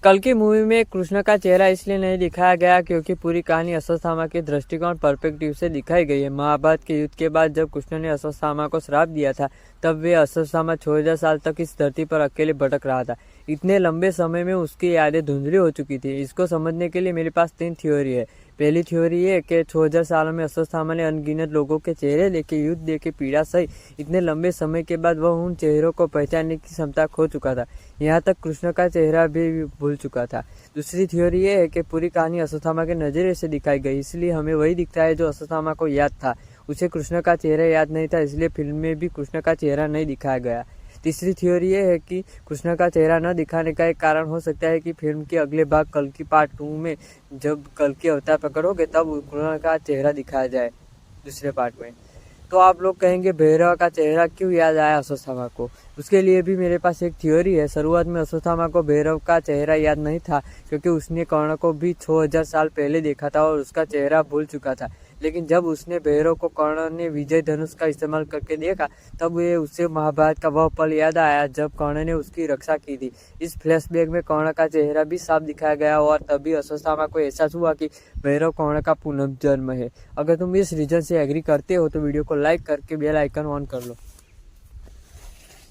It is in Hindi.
कल की मूवी में कृष्ण का चेहरा इसलिए नहीं दिखाया गया क्योंकि पूरी कहानी अश्वत्थामा के दृष्टिकोण पर्सपेक्टिव से दिखाई गई है। महाभारत के युद्ध के बाद जब कृष्ण ने अश्वत्थामा को श्राप दिया था तब वे अश्वत्थामा 6000 साल तक इस धरती पर अकेले भटक रहा था। इतने लंबे समय में उसकी यादें धुंधली हो चुकी थी। इसको समझने के लिए मेरे पास 3 थ्योरी है। पहली थ्योरी ये कि 6000 सालों में अश्वत्थामा ने अनगिनत लोगों के चेहरे देखे, युद्ध देखे, पीड़ा सही। इतने लंबे समय के बाद वह उन चेहरों को पहचानने की क्षमता खो चुका था। यहाँ तक कृष्ण का चेहरा भी भूल चुका था। दूसरी थ्योरी ये है कि पूरी कहानी अश्वत्थामा के नजरिए से दिखाई गई, इसलिए हमें वही दिखता है जो अश्वत्थामा को याद था। उसे कृष्ण का चेहरा याद नहीं था, इसलिए फिल्म में भी कृष्ण का चेहरा नहीं दिखाया गया। तीसरी थ्योरी ये है कि कृष्ण का चेहरा न दिखाने का एक कारण हो सकता है कि फिल्म के अगले भाग कल की पार्ट 2 में जब कल की अवतार पकड़ोगे तब कृष्ण का चेहरा दिखाया जाए दूसरे पार्ट में। तो आप लोग कहेंगे भैरव का चेहरा क्यों याद आया अश्वत्थामा को? उसके लिए भी मेरे पास एक थ्योरी है। शुरुआत में अश्वत्थामा को भैरव का चेहरा याद नहीं था क्योंकि उसने कर्ण को भी 6000 साल पहले देखा था और उसका चेहरा भूल चुका था। लेकिन जब उसने भैरव को कर्ण ने विजय धनुष का इस्तेमाल करके देखा तब उसे महाभारत का वह पल याद आया जब कर्ण ने उसकी रक्षा की थी। इस फ्लैशबैक में कर्ण का चेहरा भी साफ दिखाया गया और तभी अश्वत्थामा को एहसास हुआ कि भैरव कर्ण का पुनर्जन्म है। अगर तुम इस रीजन से एग्री करते हो तो वीडियो को लाइक करके बेल आइकन ऑन कर लो।